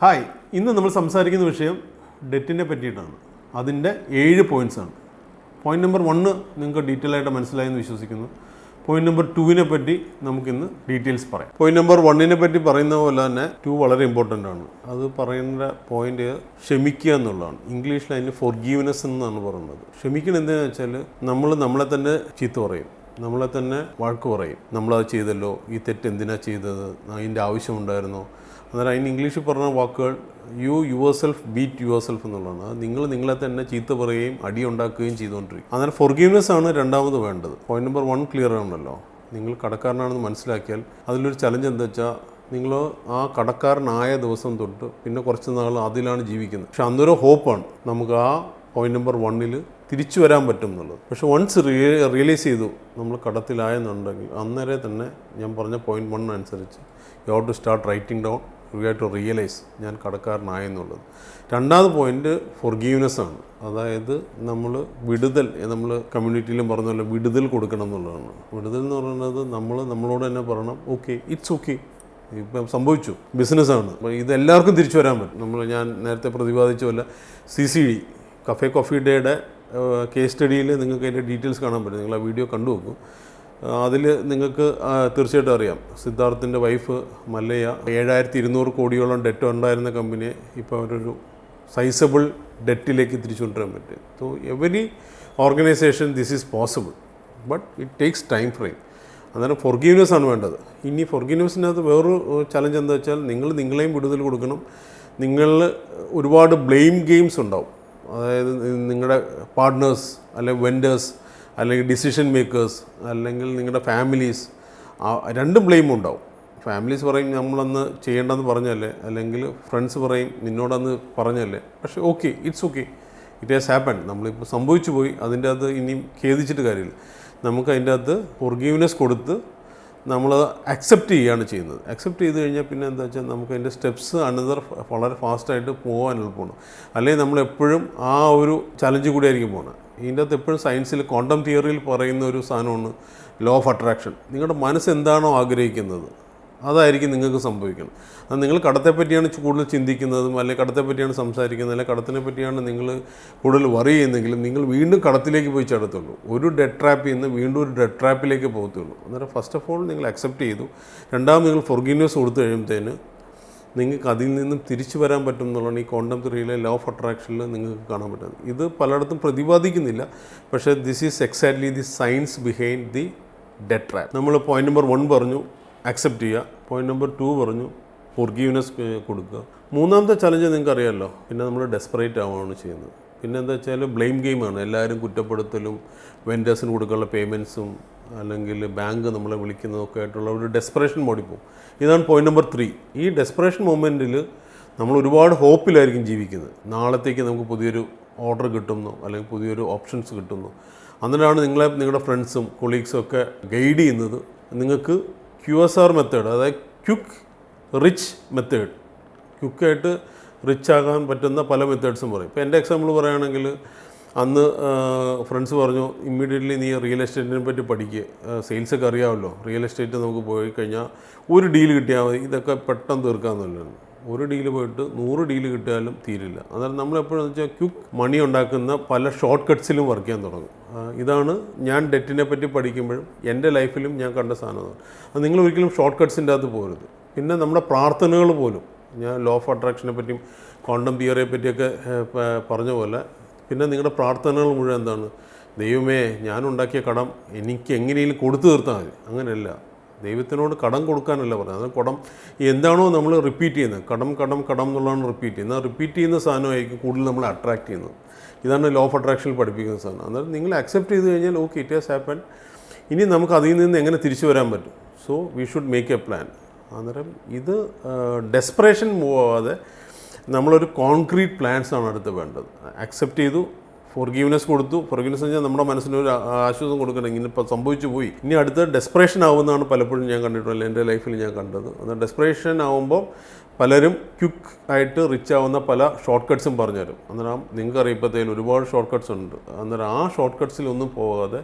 Hi, ഇന്ന് നമ്മൾ സംസാരിക്കുന്ന വിഷയം ഡെറ്റിനെ പറ്റിയിട്ടാണ്. അതിൻ്റെ 7 പോയിൻറ്റ്സാണ്. പോയിൻറ്റ് നമ്പർ 1 നിങ്ങൾക്ക് ഡീറ്റെയിൽ ആയിട്ട് മനസ്സിലായെന്ന് വിശ്വസിക്കുന്നു. പോയിൻറ്റ് നമ്പർ 2 പറ്റി നമുക്കിന്ന് ഡീറ്റെയിൽസ് പറയാം. പോയിൻറ്റ് നമ്പർ 1 പറ്റി പറയുന്ന പോലെ തന്നെ 2 വളരെ ഇമ്പോർട്ടൻ്റ് ആണ്. അത് പറയുന്ന പോയിൻ്റ് ക്ഷമിക്കുക എന്നുള്ളതാണ്. ഇംഗ്ലീഷിൽ അതിന് ഫോർഗീവ്നെസ് എന്നാണ് പറയുന്നത്. ക്ഷമിക്കണം എന്താണെന്ന് വെച്ചാൽ നമ്മളെ തന്നെ ചീത്ത പറയും, നമ്മളെ തന്നെ വഴക്ക് പറയും. നമ്മളത് ചെയ്തല്ലോ, ഈ തെറ്റ് എന്തിനാണ് ചെയ്തത്, അതിൻ്റെ ആവശ്യമുണ്ടായിരുന്നോ. അന്നേരം അതിന് ഇംഗ്ലീഷിൽ പറഞ്ഞ വാക്കുകൾ your self beat your self എന്നുള്ളതാണ്. അത് നിങ്ങളെ തന്നെ ചീത്ത പറയുകയും അടി ഉണ്ടാക്കുകയും ചെയ്തുകൊണ്ടിരിക്കും. അന്നേരം ഫോർഗീവ്നെസ് ആണ് രണ്ടാമത് വേണ്ടത്. പോയിന്റ് നമ്പർ 1 ക്ലിയർ ആണല്ലോ. നിങ്ങൾ കടക്കാരനാണെന്ന് മനസ്സിലാക്കിയാൽ അതിലൊരു ചലഞ്ച് എന്താ വെച്ചാൽ, നിങ്ങൾ ആ കടക്കാരനായ ദിവസം തൊട്ട് പിന്നെ കുറച്ച് നാൾ അതിലാണ് ജീവിക്കുന്നത്. പക്ഷെ അന്നൊരു ഹോപ്പാണ് നമുക്ക് ആ പോയിന്റ് നമ്പർ 1 തിരിച്ചു വരാൻ പറ്റും എന്നുള്ളത്. പക്ഷെ വൺസ് റിയലൈസ് ചെയ്തു നമ്മൾ കടത്തിലായെന്നുണ്ടെങ്കിൽ അന്നേരം തന്നെ ഞാൻ പറഞ്ഞ പോയിന്റ് 1 അനുസരിച്ച് you have to start writing down. You have to realise ഞാൻ കടക്കാരനായെന്നുള്ളത്. രണ്ടാമത് പോയിന്റ് ഫോർഗീവ്നെസ് ആണ്. അതായത് നമ്മൾ വിടുതൽ, നമ്മൾ കമ്മ്യൂണിറ്റിയിലും പറഞ്ഞ പോലെ വിടുതൽ കൊടുക്കണം എന്നുള്ളതാണ്. വിടുതൽ എന്ന് പറയുന്നത് നമ്മളോട് തന്നെ പറയണം, ഓക്കെ, ഇറ്റ്സ് ഓക്കെ, ഇപ്പം സംഭവിച്ചു, ബിസിനസ്സാണ്, ഇതെല്ലാവർക്കും തിരിച്ചു വരാൻ പറ്റും. ഞാൻ നേരത്തെ പ്രതിപാദിച്ച പോലെ CCD കഫേ കോഫി ഡേയുടെ കേസ് സ്റ്റഡിയിൽ നിങ്ങൾക്ക് അതിൻ്റെ ഡീറ്റെയിൽസ് കാണാൻ പറ്റും. നിങ്ങൾ ആ വീഡിയോ കണ്ടു നോക്കും. അതിൽ നിങ്ങൾക്ക് തീർച്ചയായിട്ടും അറിയാം, സിദ്ധാർത്ഥിൻ്റെ വൈഫ് മല്ലയ്യ 7200 കോടിയോളം ഡെറ്റ് ഉണ്ടായിരുന്ന കമ്പനിയെ ഇപ്പോൾ അവരൊരു സൈസബിൾ ഡെറ്റിലേക്ക് തിരിച്ചു കൊണ്ടുവരാൻ പറ്റും. So every organisation this is possible, but it takes time frame. അന്നേരം ഫോർഗീവ്നെസ് ആണ് വേണ്ടത്. ഇനി ഫോർഗീവ്നെസ്സിനകത്ത് വേറൊരു ചലഞ്ച് എന്താ വെച്ചാൽ, നിങ്ങളെയും വിടുതൽ കൊടുക്കണം. നിങ്ങളിൽ ഒരുപാട് ബ്ലെയിം ഗെയിംസ് ഉണ്ടാവും. അതായത് നിങ്ങളുടെ പാർട്ട്നേഴ്സ് അല്ലെങ്കിൽ വെൻഡേഴ്സ് അല്ലെങ്കിൽ ഡിസിഷൻ മേക്കേഴ്സ് അല്ലെങ്കിൽ നിങ്ങളുടെ ഫാമിലീസ്, രണ്ടും ബ്ലെയിം ഉണ്ടാവും. ഫാമിലീസ് പറയും നമ്മളന്ന് ചെയ്യേണ്ടെന്ന് പറഞ്ഞല്ലേ, അല്ലെങ്കിൽ ഫ്രണ്ട്സ് പറയും നിന്നോടന്ന് പറഞ്ഞല്ലേ. പക്ഷേ okay, it's okay, it has happen. നമ്മളിപ്പോൾ സംഭവിച്ചു പോയി, അതിൻ്റെ അകത്ത് ഇനിയും ഖേദിച്ചിട്ട് കാര്യമില്ല. നമുക്ക് അതിൻ്റെ അകത്ത് ഫോർഗീവ്നെസ് കൊടുത്ത് നമ്മൾ അക്സെപ്റ്റ് ചെയ്യുകയാണ് ചെയ്യുന്നത്. അക്സെപ്റ്റ് ചെയ്ത് കഴിഞ്ഞാൽ പിന്നെ എന്താ വെച്ചാൽ നമുക്ക് അതിൻ്റെ സ്റ്റെപ്സ് വളരെ ഫാസ്റ്റായിട്ട് പോകാൻ എളുപ്പമാണ്. അല്ലെങ്കിൽ നമ്മളെപ്പോഴും ആ ഒരു ചലഞ്ച് കൂടി ആയിരിക്കും പോകുന്നത്. ഇതിൻ്റെ അകത്ത് എപ്പോഴും സയൻസിൽ ക്വാണ്ടം തിയറിയിൽ പറയുന്ന ഒരു സാധനമാണ് ലോ ഓഫ് അട്രാക്ഷൻ. നിങ്ങളുടെ മനസ്സ് എന്താണോ ആഗ്രഹിക്കുന്നത് അതായിരിക്കും നിങ്ങൾക്ക് സംഭവിക്കണം. അത് നിങ്ങൾ കടത്തെ പറ്റിയാണ് കൂടുതൽ ചിന്തിക്കുന്നതും, അല്ലെങ്കിൽ കടത്തെ പറ്റിയാണ് സംസാരിക്കുന്നത്, അല്ലെങ്കിൽ കടത്തിനെ പറ്റിയാണ് നിങ്ങൾ കൂടുതൽ വറി ചെയ്യുന്നെങ്കിലും നിങ്ങൾ വീണ്ടും കടത്തിലേക്ക് പോയി ചാടത്തുള്ളൂ. ഒരു ഡെഡ് ട്രാപ്പിൽ നിന്ന് വീണ്ടും ഒരു ഡെഡ് ട്രാപ്പിലേക്ക് പോകത്തുള്ളൂ. അന്നേരം ഫസ്റ്റ് ഓഫ് ഓൾ നിങ്ങൾ അക്സെപ്റ്റ് ചെയ്തു. രണ്ടാമത് നിങ്ങൾ ഫോർഗീവ്നെസ് കൊടുത്തു കഴിയുമ്പോഴത്തേന് നിങ്ങൾക്ക് അതിൽ നിന്നും തിരിച്ചു വരാൻ പറ്റും എന്നുള്ളതാണ് ഈ ക്വാണ്ടം തിയറിയിലെ ലോ ഓഫ് അട്രാക്ഷനിൽ നിങ്ങൾക്ക് കാണാൻ പറ്റുന്നത്. ഇത് പലയിടത്തും പ്രതിപാദിക്കുന്നില്ല, പക്ഷേ this is exactly the science behind the dead trap. നമ്മൾ പോയിന്റ് നമ്പർ 1 പറഞ്ഞു, അക്സെപ്റ്റ് ചെയ്യുക. പോയിന്റ് നമ്പർ 2 പറഞ്ഞു, ഫോർഗീവ്നെസ് കൊടുക്കുക. മൂന്നാമത്തെ ചലഞ്ച് നിങ്ങൾക്ക് അറിയാമല്ലോ, പിന്നെ നമ്മൾ ഡെസ്പറേറ്റ് ആവുകയാണ് ചെയ്യുന്നത്. പിന്നെ എന്താ വെച്ചാൽ ബ്ലെയിം ഗെയിമാണ്. എല്ലാവരും കുറ്റപ്പെടുത്തലും വെൻഡേഴ്സിന് കൊടുക്കാനുള്ള പേയ്മെൻറ്റ്സും അല്ലെങ്കിൽ ബാങ്ക് നമ്മളെ വിളിക്കുന്നതൊക്കെ ആയിട്ടുള്ള ഒരു ഡെസ്പറേഷൻ മോഡിൽ പോകും. ഇതാണ് പോയിന്റ് നമ്പർ 3. ഈ ഡെസ്പറേഷൻ മൊമെൻറ്റിൽ നമ്മൾ ഒരുപാട് ഹോപ്പിലായിരിക്കും ജീവിക്കുന്നത്. നാളത്തേക്ക് നമുക്ക് പുതിയൊരു ഓർഡർ കിട്ടുന്നു, അല്ലെങ്കിൽ പുതിയൊരു ഓപ്ഷൻസ് കിട്ടുന്നു. അന്നേരമാണ് നിങ്ങളുടെ ഫ്രണ്ട്സും കൊളീഗ്സും ഒക്കെ ഗൈഡ് ചെയ്യുന്നത്. നിങ്ങൾക്ക് QSR മെത്തേഡ്, അതായത് ക്വിക്ക് റിച്ച് മെത്തേഡ്, ക്വിക്കായിട്ട് റിച്ച് ആകാൻ പറ്റുന്ന പല മെത്തേഡ്സും പറയും. ഇപ്പോൾ എൻ്റെ എക്സാമ്പിൾ പറയുകയാണെങ്കിൽ, അന്ന് ഫ്രണ്ട്സ് പറഞ്ഞു ഇമ്മീഡിയറ്റ്ലി നീ റിയൽ എസ്റ്റേറ്റിനെ പറ്റി പഠിക്കുക, സെയിൽസൊക്കെ അറിയാമല്ലോ, റിയൽ എസ്റ്റേറ്റ് നമുക്ക് പോയി കഴിഞ്ഞാൽ ഒരു ഡീൽ കിട്ടിയാൽ മതി, ഇതൊക്കെ പെട്ടെന്ന് തീർക്കാമെന്നുള്ളതാണ്. ഒരു ഡീല് പോയിട്ട് 100 ഡീല് കിട്ടിയാലും തീരില്ല. അതായത് നമ്മളെപ്പോഴെന്ന് വെച്ചാൽ ക്വിക്ക് മണി ഉണ്ടാക്കുന്ന പല ഷോർട്ട് കട്ട്സിലും വർക്ക് ചെയ്യാൻ തുടങ്ങും. ഇതാണ് ഞാൻ ഡെറ്റിനെ പറ്റി പഠിക്കുമ്പോഴും എൻ്റെ ലൈഫിലും ഞാൻ കണ്ട സാധനമാണ്. അത് നിങ്ങൾ ഒരിക്കലും ഷോർട്ട് കട്ട്സിൻ്റെ അകത്ത് പോകരുത്. പിന്നെ നമ്മുടെ പ്രാർത്ഥനകൾ പോലും, ഞാൻ ലോ ഓഫ് അട്രാക്ഷനെ പറ്റിയും ക്വാണ്ടം തിയറിയെ പറ്റിയൊക്കെ പറഞ്ഞ പോലെ, പിന്നെ നിങ്ങളുടെ പ്രാർത്ഥനകൾ മുഴുവൻ എന്താണ്, ദൈവമേ ഞാനുണ്ടാക്കിയ കടം എനിക്ക് എങ്ങനെയും കൊടുത്തു തീർത്താൽ മതി. അങ്ങനെയല്ല, ദൈവത്തിനോട് കടം കൊടുക്കാനല്ല പറയുന്നത്. അത് കടം എന്താണോ നമ്മൾ റിപ്പീറ്റ് ചെയ്യുന്നത്, കടം എന്നുള്ളതാണ് റിപ്പീറ്റ് ചെയ്യുന്നത്. ആ റിപ്പീറ്റ് ചെയ്യുന്ന സാധനമായിരിക്കും കൂടുതൽ നമ്മൾ അട്രാക്ട് ചെയ്യുന്നത്. ഇതാണ് ലോ ഓഫ് അട്രാക്ഷനിൽ പഠിപ്പിക്കുന്ന സാധനം. അന്നേരം നിങ്ങൾ അക്സെപ്റ്റ് ചെയ്ത് കഴിഞ്ഞാൽ ഓക്കെ, ഇറ്റ് ഹാസ് ഹാപ്പൻ. ഇനി നമുക്ക് അതിൽ നിന്ന് എങ്ങനെ തിരിച്ചു വരാൻ പറ്റും. So we should make A plan. അന്നേരം ഇത് ഡെസ്പറേഷൻ പോവാതെ നമ്മളൊരു കോൺക്രീറ്റ് പ്ലാൻസാണ് അടുത്ത് വേണ്ടത്. അക്സെപ്റ്റ് ചെയ്തു, ഫോർഗീവ്നെസ് കൊടുത്തു. ഫോർഗീവ്നെസ് വെച്ചാൽ നമ്മുടെ മനസ്സിനൊരു ആശ്വാസം കൊടുക്കണം, ഇങ്ങനെ ഇപ്പോൾ സംഭവിച്ചു പോയി. ഇനി അടുത്ത് ഡെസ്പറേഷൻ ആവുന്നതാണ് പലപ്പോഴും ഞാൻ കണ്ടിട്ടുള്ളത്, എൻ്റെ ലൈഫിൽ ഞാൻ കണ്ടത്. അത് ഡെസ്പറേഷൻ ആവുമ്പോൾ പലരും ക്വിക്ക് ആയിട്ട് റിച്ച് ആവുന്ന പല ഷോർട്ട് കട്ട്സും പറഞ്ഞുതരും. അന്നേരം നിങ്ങൾക്കറിയാം ഇപ്പോഴത്തേലും ഒരുപാട് ഷോർട്ട് കട്ട്സ് ഉണ്ട്. അന്നേരം ആ ഷോർട്ട് കട്ട്സിലൊന്നും പോകാതെ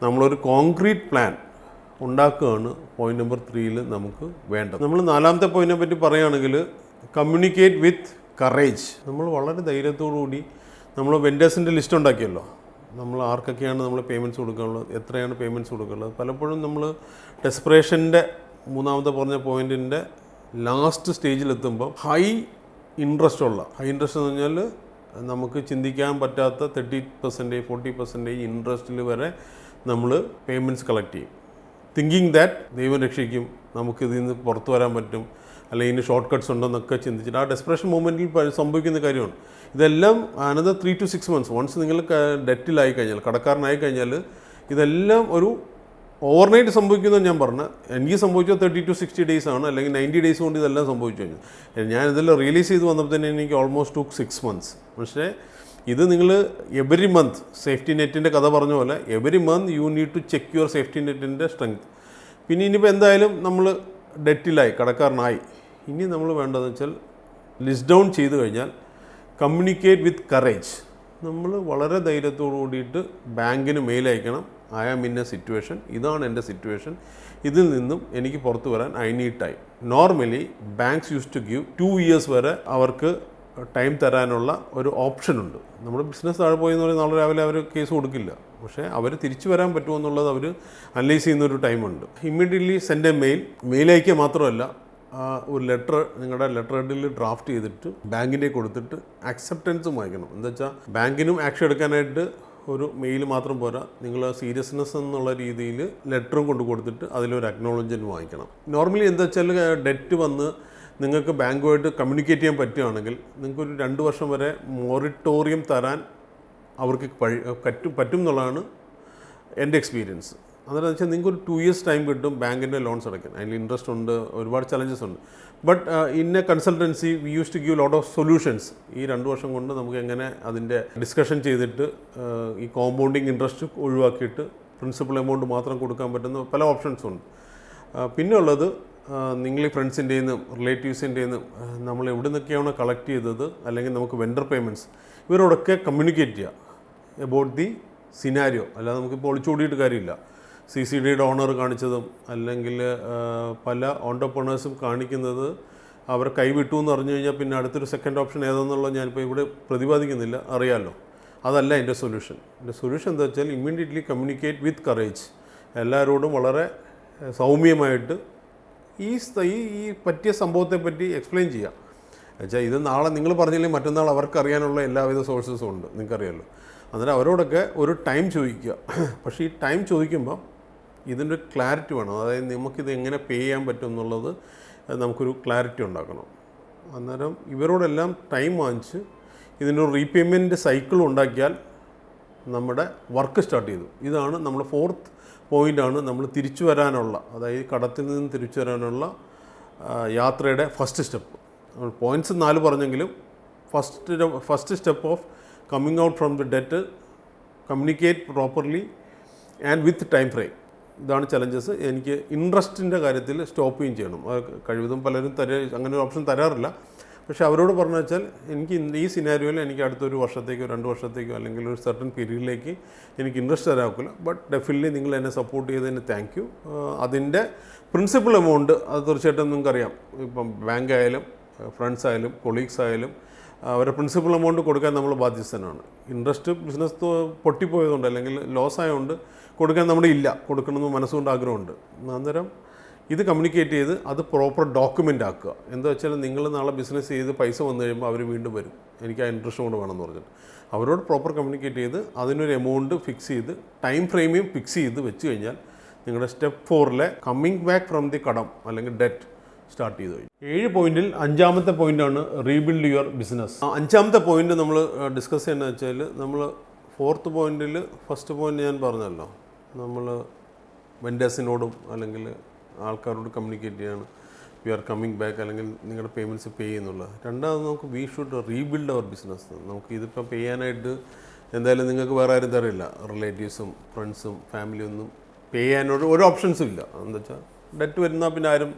നമ്മളൊരു കോൺക്രീറ്റ് പ്ലാൻ ഉണ്ടാക്കുകയാണ് പോയിന്റ് നമ്പർ 3 നമുക്ക് വേണ്ടത്. നമ്മൾ 4ാമത്തെ പോയിന്റിനെ പറ്റി പറയുകയാണെങ്കിൽ കമ്മ്യൂണിക്കേറ്റ് വിത്ത് കറേജ്. നമ്മൾ വളരെ ധൈര്യത്തോടു കൂടി നമ്മൾ വെൻഡേഴ്സിൻ്റെ ലിസ്റ്റ് ഉണ്ടാക്കിയല്ലോ, നമ്മൾ ആർക്കൊക്കെയാണ് നമ്മൾ പേയ്മെൻറ്റ്സ് കൊടുക്കാനുള്ളത്, എത്രയാണ് പേയ്മെൻറ്റ്സ് കൊടുക്കാനുള്ളത്. പലപ്പോഴും നമ്മൾ ഡെസ്പറേഷൻ്റെ മൂന്നാമത്തെ പറഞ്ഞ പോയിൻറ്റിൻ്റെ ലാസ്റ്റ് സ്റ്റേജിലെത്തുമ്പോൾ ഹൈ ഇൻട്രസ്റ്റ് എന്ന് പറഞ്ഞാൽ നമുക്ക് ചിന്തിക്കാൻ പറ്റാത്ത 30%, 40% ഇൻട്രസ്റ്റിൽ വരെ നമ്മൾ പേയ്മെൻറ്റ്സ് കളക്ട് ചെയ്യും. തിങ്കിങ് ദാറ്റ് ദൈവം രക്ഷിക്കും, നമുക്കിതിൽ നിന്ന് പുറത്തു വരാൻ പറ്റും, അല്ലെങ്കിൽ ഇതിന് ഷോർട്ട് കട്ട്സ് ഉണ്ടെന്നൊക്കെ ചിന്തിച്ചിട്ട് ആ ഡെസ്പറേഷൻ മൂമെൻറ്റിൽ സംഭവിക്കുന്ന കാര്യമാണ്. ഇതെല്ലാം അനദർ 3 to 6 months വൺസ് നിങ്ങൾ ഡെറ്റിലായി കഴിഞ്ഞാൽ, കടക്കാരനായി കഴിഞ്ഞാൽ ഇതെല്ലാം ഒരു ഓവർനൈറ്റ് സംഭവിക്കുന്നത് ഞാൻ പറഞ്ഞ എനിക്ക് സംഭവിച്ചത് 30 to 60 days ആണ്, അല്ലെങ്കിൽ 90 days കൊണ്ട് ഇതെല്ലാം സംഭവിച്ചു കഴിഞ്ഞു. ഞാൻ ഇതെല്ലാം റിയലൈസ് ചെയ്ത് വന്നപ്പോൾ തന്നെ എനിക്ക് ഓൾമോസ്റ്റ് took 6 months. പക്ഷേ ഇത് നിങ്ങൾ എവറി മന്ത് സേഫ്റ്റി നെറ്റിൻ്റെ കഥ പറഞ്ഞ പോലെ every month you need to check your safety നെറ്റിൻ്റെ സ്ട്രെങ്ത്. പിന്നെ ഇനിയിപ്പോൾ എന്തായാലും നമ്മൾ ഡെറ്റിലായി, കടക്കാരനായി, ഇനി നമ്മൾ വേണ്ടതെന്ന് വെച്ചാൽ ലിസ്റ്റ് ഡൗൺ ചെയ്ത് കഴിഞ്ഞാൽ കമ്മ്യൂണിക്കേറ്റ് വിത്ത് കറേജ്. നമ്മൾ വളരെ ധൈര്യത്തോടു കൂടിയിട്ട് ബാങ്കിന് മെയിൽ അയക്കണം, I am in a situation, ഇതാണ് എൻ്റെ സിറ്റുവേഷൻ, ഇതിൽ നിന്നും എനിക്ക് പുറത്തു വരാൻ I need time. Normally banks use to give 2 years വരെ അവർക്ക് ടൈം തരാനുള്ള ഒരു ഓപ്ഷനുണ്ട്. നമ്മുടെ ബിസിനസ് താഴെ പോയെന്ന് പറഞ്ഞാൽ നാളെ രാവിലെ അവർ കേസ് കൊടുക്കില്ല, പക്ഷേ അവർ തിരിച്ചു വരാൻ പറ്റുമോ എന്നുള്ളത് അവർ അനലൈസ് ചെയ്യുന്നൊരു ടൈമുണ്ട്. ഇമ്മീഡിയറ്റ്ലി സെൻഡ് എ മെയിൽ അയക്കുക മാത്രമല്ല, ഒരു ലെറ്റർ നിങ്ങളുടെ ലെറ്റർ ഹെഡിൽ ഡ്രാഫ്റ്റ് ചെയ്തിട്ട് ബാങ്കിൻ്റെ കൊടുത്തിട്ട് ആക്സെപ്റ്റൻസും വായിക്കണം. എന്താ വെച്ചാൽ ബാങ്കിനും ആക്ഷൻ എടുക്കാനായിട്ട് ഒരു മെയിൽ മാത്രം പോരാ, നിങ്ങൾ സീരിയസ്നെസ് എന്നുള്ള രീതിയിൽ ലെറ്ററും കൊണ്ട് കൊടുത്തിട്ട് അതിലൊരു അക്നോളജ്മെൻറ്റ് വാങ്ങിക്കണം. നോർമലി എന്താ വെച്ചാൽ ഡെറ്റ് വന്ന് നിങ്ങൾക്ക് ബാങ്കുമായിട്ട് കമ്മ്യൂണിക്കേറ്റ് ചെയ്യാൻ പറ്റുകയാണെങ്കിൽ നിങ്ങൾക്കൊരു 2 വർഷം വരെ മൊറട്ടോറിയം തരാൻ അവർക്ക് പറ്റും എന്നുള്ളതാണ് എൻ്റെ എക്സ്പീരിയൻസ്. അതെന്ന് വെച്ചാൽ നിങ്ങൾക്ക് ഒരു 2 years ടൈം കിട്ടും ബാങ്കിൻ്റെ ലോൺസ് അടയ്ക്കാൻ. അതിൽ ഇൻട്രസ്റ്റ് ഉണ്ട്, ഒരുപാട് ചലഞ്ചസ് ഉണ്ട്. But in a consultancy we use to give lot of solutions. ഈ 2 വർഷം കൊണ്ട് നമുക്ക് എങ്ങനെ അതിൻ്റെ ഡിസ്കഷൻ ചെയ്തിട്ട് ഈ കോമ്പൗണ്ടിങ് ഇൻട്രസ്റ്റ് ഒഴിവാക്കിയിട്ട് പ്രിൻസിപ്പൽ എമൗണ്ട് മാത്രം കൊടുക്കാൻ പറ്റുന്ന പല ഓപ്ഷൻസും ഉണ്ട്. പിന്നെ ഉള്ളത് നിങ്ങൾ ഈ ഫ്രണ്ട്സിൻ്റെ നിന്നും റിലേറ്റീവ്സിൻ്റെ നിന്നും നമ്മൾ എവിടെ നിന്നൊക്കെയാണ് കളക്ട് ചെയ്തത്, അല്ലെങ്കിൽ നമുക്ക് വെൻഡർ പേയ്മെൻറ്റ്സ്, ഇവരോടൊക്കെ കമ്മ്യൂണിക്കേറ്റ് ചെയ്യുക എബൌട്ട് ദി സിനാരിയോ. അല്ലാതെ നമുക്കിപ്പോൾ ഒളിച്ചോടിയിട്ട് കാര്യമില്ല. CCDയുടെ ഓണർ കാണിച്ചതും അല്ലെങ്കിൽ പല ഓണ്ടർപ്രണേഴ്സും കാണിക്കുന്നത് അവർ കൈവിട്ടു എന്ന് പറഞ്ഞു കഴിഞ്ഞാൽ പിന്നെ അടുത്തൊരു സെക്കൻഡ് ഓപ്ഷൻ ഏതെന്നുള്ളത് ഞാനിപ്പോൾ ഇവിടെ പ്രതിപാദിക്കുന്നില്ല, അറിയാമല്ലോ. അതല്ല എൻ്റെ സൊല്യൂഷൻ. എൻ്റെ സൊല്യൂഷൻ എന്താ വെച്ചാൽ ഇമ്മീഡിയറ്റ്ലി കമ്മ്യൂണിക്കേറ്റ് വിത്ത് കറേജ്. എല്ലാവരോടും വളരെ സൗമ്യമായിട്ട് ഈ പറ്റിയ സംഭവത്തെപ്പറ്റി എക്സ്പ്ലെയിൻ ചെയ്യാം. എന്നുവെച്ചാൽ ഇത് നാളെ നിങ്ങൾ പറഞ്ഞില്ലെങ്കിൽ മറ്റന്നാൾ അവർക്ക് അറിയാനുള്ള എല്ലാവിധ സോഴ്സസും ഉണ്ട്, നിങ്ങൾക്കറിയാമല്ലോ. അന്നേരം അവരോടൊക്കെ ഒരു ടൈം ചോദിക്കുക. പക്ഷേ ഈ ടൈം ചോദിക്കുമ്പോൾ ഇതിൻ്റെ ക്ലാരിറ്റി വേണം. അതായത് നമുക്കിത് എങ്ങനെ പേ ചെയ്യാൻ പറ്റും എന്നുള്ളത് നമുക്കൊരു ക്ലാരിറ്റി ഉണ്ടാക്കണം. അന്നേരം ഇവരോടെല്ലാം ടൈം വാങ്ങിച്ച് ഇതിനൊരു റീപേയ്മെൻറ്റ് സൈക്കിൾ ഉണ്ടാക്കിയാൽ നമ്മുടെ വർക്ക് സ്റ്റാർട്ട് ചെയ്തു. ഇതാണ് നമ്മുടെ 4th പോയിൻ്റാണ്, നമ്മൾ തിരിച്ചു വരാനുള്ള, അതായത് കടത്തിൽ നിന്ന് തിരിച്ചു വരാനുള്ള യാത്രയുടെ ഫസ്റ്റ് സ്റ്റെപ്പ്. നമ്മൾ പോയിൻറ്റ്സ് 4 പറഞ്ഞെങ്കിലും first step of coming out from the debt, communicate properly and with time frame. ഇതാണ് ചലഞ്ചസ്. എനിക്ക് ഇൻട്രസ്റ്റിൻ്റെ കാര്യത്തിൽ സ്റ്റോപ്പ് ചെയ്യണം. കഴിവതും പലരും അങ്ങനെ ഒരു ഓപ്ഷൻ തരാറില്ല. പക്ഷേ അവരോട് പറഞ്ഞു വെച്ചാൽ എനിക്ക് ഈ സിനാരിയോയിൽ എനിക്ക് അടുത്തൊരു വർഷത്തേക്കോ 2 വർഷത്തേക്കോ അല്ലെങ്കിൽ ഒരു സർട്ടൻ പീരീഡിലേക്ക് എനിക്ക് ഇൻട്രസ്റ്റ് തരാക്കില്ല. ബട്ട് ഡെഫിനറ്റ്ലി നിങ്ങൾ എന്നെ സപ്പോർട്ട് ചെയ്തതിന് താങ്ക് യു. അതിൻ്റെ പ്രിൻസിപ്പൽ എമൗണ്ട് അത് തീർച്ചയായിട്ടും നിങ്ങൾക്കറിയാം. ഇപ്പം ബാങ്ക് ആയാലും ഫ്രണ്ട്സ് ആയാലും കൊളീഗ്സ് ആയാലും അവരുടെ പ്രിൻസിപ്പൽ എമൗണ്ട് കൊടുക്കാൻ നമ്മൾ ബാധ്യസ്ഥനാണ്. ഇൻട്രസ്റ്റ് ബിസിനസ് പൊട്ടിപ്പോയതുകൊണ്ട് അല്ലെങ്കിൽ ലോസ് ആയതുകൊണ്ട് കൊടുക്കാൻ നമ്മുടെ ഇല്ല, കൊടുക്കണമെന്ന് മനസ്സുകൊണ്ട് ആഗ്രഹമുണ്ട്. അന്നേരം ഇത് കമ്മ്യൂണിക്കേറ്റ് ചെയ്ത് അത് പ്രോപ്പർ ഡോക്യുമെൻ്റ് ആക്കുക. എന്താ വെച്ചാൽ നിങ്ങൾ നാളെ ബിസിനസ് ചെയ്ത് പൈസ വന്നു കഴിയുമ്പോൾ അവർ വീണ്ടും വരും, എനിക്ക് ആ ഇൻട്രസ്റ്റ് കൊണ്ട് വേണമെന്ന് പറഞ്ഞിട്ട് അവരോട് പ്രോപ്പർ കമ്മ്യൂണിക്കേറ്റ് ചെയ്ത് അതിനൊരു എമൗണ്ട് ഫിക്സ് ചെയ്ത് ടൈം ഫ്രെയിമും ഫിക്സ് ചെയ്ത് വെച്ച് കഴിഞ്ഞാൽ നിങ്ങളുടെ step 4 coming back from the കടം അല്ലെങ്കിൽ ഡെറ്റ് സ്റ്റാർട്ട് ചെയ്ത് കഴിഞ്ഞു. 7 പോയിൻറ്റിൽ 5ാമത്തെ പോയിൻ്റാണ് റീബിൽഡ് യുവർ ബിസിനസ്. 5ാമത്തെ പോയിൻ്റ് നമ്മൾ ഡിസ്കസ് ചെയ്യുന്നത് വെച്ചാൽ നമ്മൾ 4th പോയിൻറ്റിൽ ഫസ്റ്റ് പോയിൻ്റ് ഞാൻ പറഞ്ഞല്ലോ, നമ്മൾ വെൻഡേഴ്സിനോടും അല്ലെങ്കിൽ ആൾക്കാരോട് കമ്മ്യൂണിക്കേറ്റ് ചെയ്യാണ് വി ആർ കമ്മിങ് ബാക്ക്, അല്ലെങ്കിൽ നിങ്ങളുടെ പേയ്മെൻറ്റ്സ് പേ ചെയ്യുന്നുള്ളത്. രണ്ടാമത് നമുക്ക് we should rebuild our business. നമുക്ക് ഇതിപ്പോൾ പേ ചെയ്യാനായിട്ട് എന്തായാലും നിങ്ങൾക്ക് വേറെ ആരും തരില്ല, റിലേറ്റീവ്സും ഫ്രണ്ട്സും ഫാമിലി ഒന്നും പേ ചെയ്യാനോട് ഒരു ഓപ്ഷൻസും ഇല്ല. എന്താ വെച്ചാൽ ഡെറ്റ് വരുന്നാൽ പിന്നെ ആരും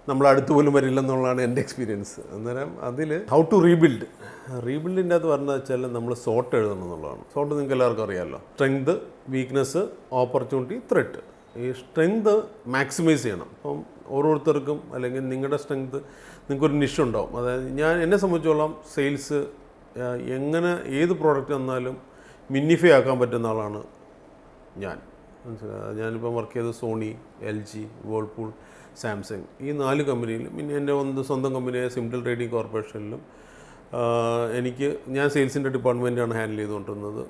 നമ്മളടുത്ത് പോലും വരില്ലെന്നുള്ളതാണ് എൻ്റെ എക്സ്പീരിയൻസ്. അന്നേരം അതിൽ ഹൗ ടു റീബിൽഡിൻ്റെ അത് പറഞ്ഞാൽ വെച്ചാൽ നമ്മൾ സോട്ട് എഴുതണം എന്നുള്ളതാണ്. സോട്ട് നിങ്ങൾക്ക് എല്ലാവർക്കും അറിയാമല്ലോ. Strength, weakness, opportunity, threat. ഈ സ്ട്രെങ്ത് മാക്സിമൈസ് ചെയ്യണം. അപ്പം ഓരോരുത്തർക്കും അല്ലെങ്കിൽ നിങ്ങളുടെ സ്ട്രെങ്ത് നിങ്ങൾക്കൊരു നിഷ് ഉണ്ടാവും. അതായത് എന്നെ സംബന്ധിച്ചോളം സെയിൽസ് എങ്ങനെ ഏത് പ്രോഡക്റ്റ് വന്നാലും മിന്നിഫൈ ആക്കാൻ പറ്റുന്ന ആളാണ് ഞാൻ. മനസ്സിലായി. ഞാനിപ്പം വർക്ക് ചെയ്തത് സോണി, LG, വേൾപൂൾ, സാംസങ് ഈ 4 കമ്പനിയിലും പിന്നെ എൻ്റെ സ്വന്തം കമ്പനിയായ സിംപിൾ ട്രേഡിംഗ് കോർപ്പറേഷനിലും ഞാൻ സെയിൽസിൻ്റെ ഡിപ്പാർട്ട്മെൻറ്റാണ് ഹാൻഡിൽ ചെയ്തുകൊണ്ടിരുന്നത്.